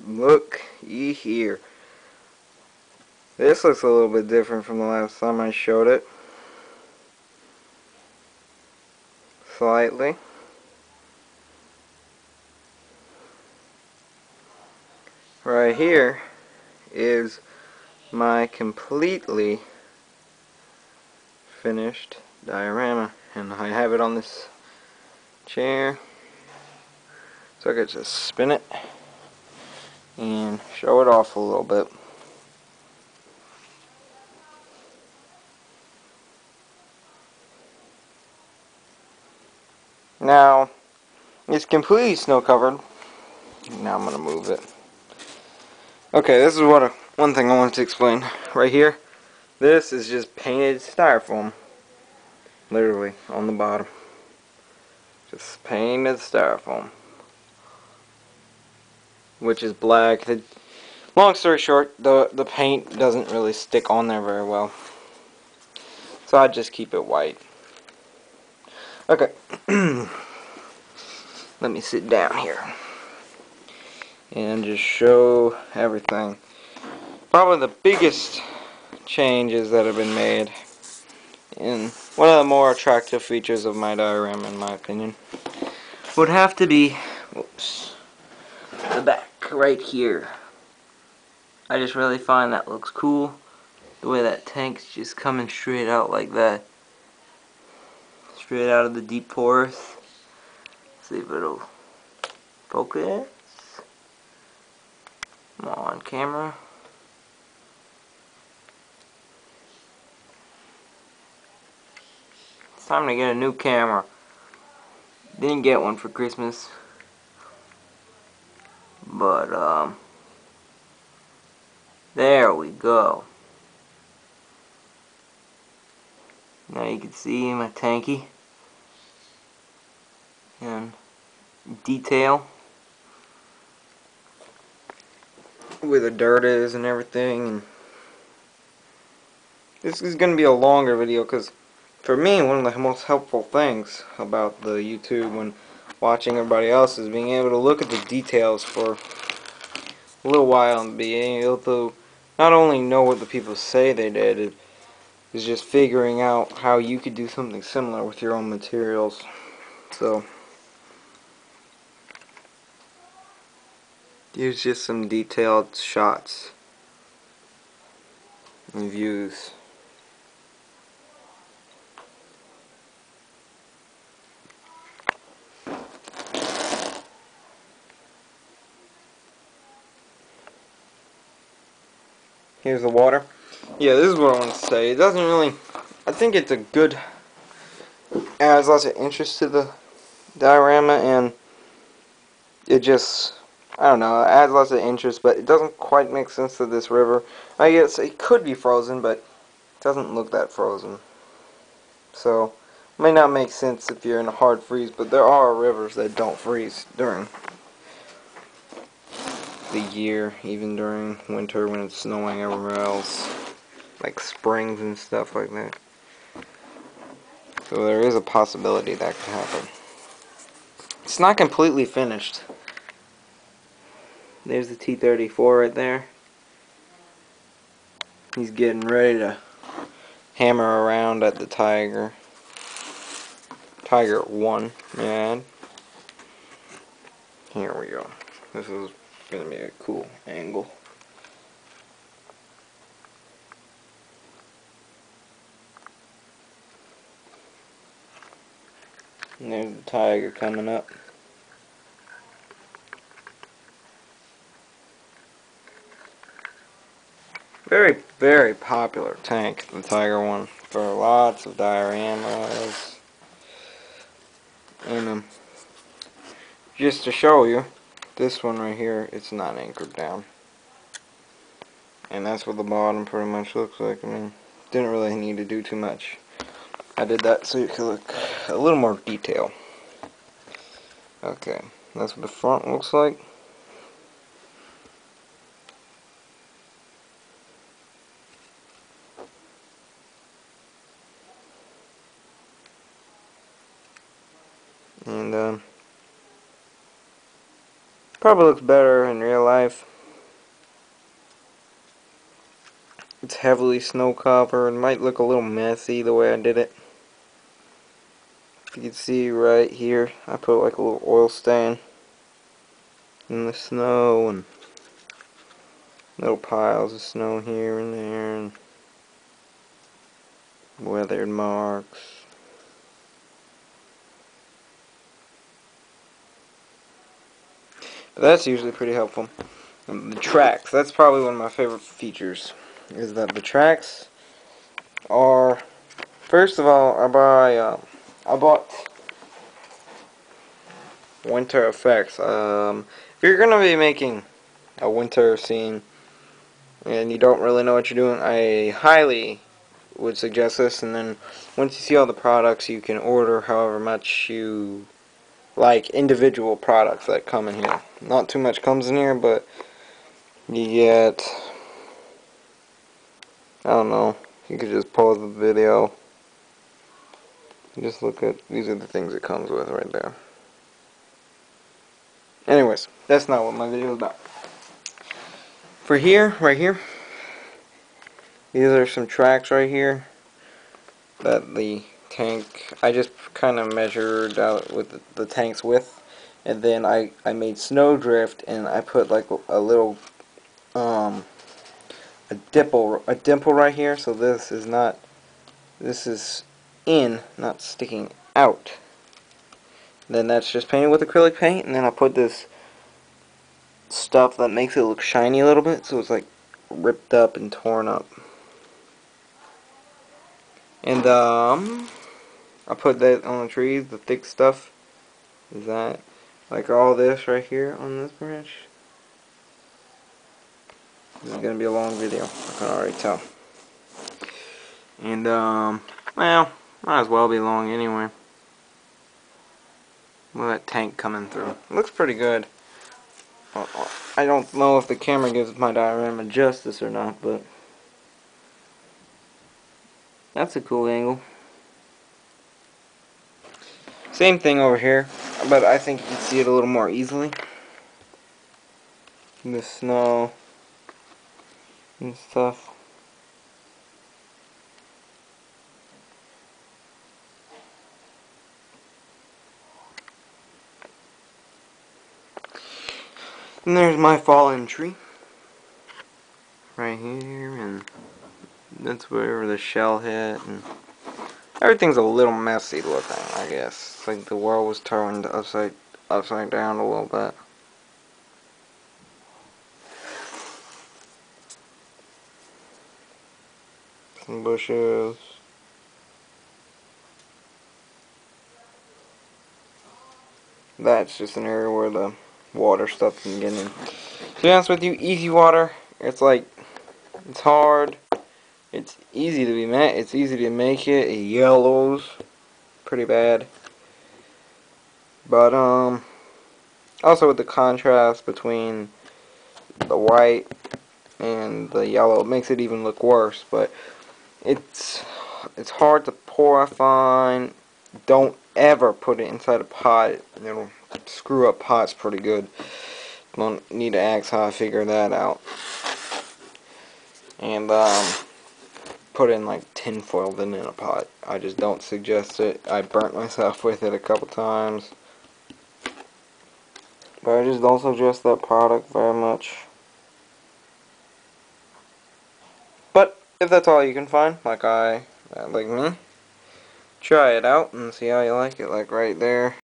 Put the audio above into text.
Look ye here. This looks a little bit different from the last time I showed it. Slightly. Right here is my completely finished diorama, and I have it on this chair so I could just spin it and show it off a little bit. Now it's completely snow covered. Now I'm gonna move it. Okay, this is one thing I wanted to explain right here. This is just painted styrofoam, literally on the bottom. Just painted styrofoam, which is black. Long story short, the paint doesn't really stick on there very well, so I just keep it white. Okay, let me sit down here and just show everything. Probably the biggest changes that have been made, and one of the more attractive features of my diorama, in my opinion, would have to be, whoops, the back right here. I just really find that looks cool, the way that tank's just coming straight out like that, straight out of the deep forest. See if it'll focus. Come on, camera. It's time to get a new camera. Didn't get one for Christmas, but there we go. Now you can see my tanky and detail where the dirt is and everything. And this is going to be a longer video because for me, one of the most helpful things about the YouTube when watching everybody else is being able to look at the details for a little while and being able to not only know what the people say they did, is just figuring out how you could do something similar with your own materials. So here's just some detailed shots and views. Here's the water. Yeah, this is what I want to say. It doesn't really, I think it's a good, adds lots of interest to the diorama, and it just, I don't know, it adds lots of interest, but it doesn't quite make sense to this river. I guess it could be frozen, but it doesn't look that frozen. So, it may not make sense if you're in a hard freeze, but there are rivers that don't freeze during the year, even during winter when it's snowing everywhere else, like springs and stuff like that. So there is a possibility that could happen. It's not completely finished. There's the T-34 right there. He's getting ready to hammer around at the Tiger. Tiger 1, man. Here we go. This is going to be a cool angle. And there's the Tiger coming up. Very, very popular tank, the Tiger 1, for lots of dioramas. And just to show you, this one right here, it's not anchored down. And that's what the bottom pretty much looks like. I mean, didn't really need to do too much. I did that so you could look a little more detail. Okay, that's what the front looks like. And Probably looks better in real life. It's heavily snow covered. It might look a little messy the way I did it. You can see right here, I put like a little oil stain in the snow and little piles of snow here and there and weathered marks. But that's usually pretty helpful. And the tracks, that's probably one of my favorite features, is that the tracks are, first of all, I bought winter effects. If you're going to be making a winter scene and you don't really know what you're doing, I highly would suggest this. And then once you see all the products, you can order however much you like, individual products that come in here. Not too much comes in here, but you get, I don't know, you could just pause the video and just look at, these are the things it comes with right there. Anyways, that's not what my video is about. For here, right here, these are some tracks right here that the tank, I just kind of measured out with the tank's width, and then I made snowdrift, and I put like a little a dimple right here, so this is in, not sticking out. Then that's just painted with acrylic paint, and then I put this stuff that makes it look shiny a little bit, so it's like ripped up and torn up. And I put that on the trees, the thick stuff. Is that like all this right here on this branch? This is gonna be a long video, I can already tell. And well, might as well be long anyway. Look at that tank coming through. It looks pretty good. I don't know if the camera gives my diorama justice or not, but that's a cool angle. Same thing over here, but I think you can see it a little more easily. The snow and stuff. And there's my fallen tree right here, and that's where the shell hit, and everything's a little messy looking, I guess. It's like the world was turned upside down a little bit. Some bushes. That's just an area where the water stuff can get in. To be honest with you, easy water, it's like, it's hard. It's easy to be met. It's easy to make it. It yellows pretty bad. But also with the contrast between the white and the yellow, it makes it even look worse. But it's hard to pour, I find. Don't ever put it inside a pot. It'll screw up pots pretty good. Don't need to ask how I figured that out. And put in like tin foil then in a pot. I just don't suggest it. I burnt myself with it a couple times. But I just don't suggest that product very much. But if that's all you can find, like me, try it out and see how you like it. Like right there,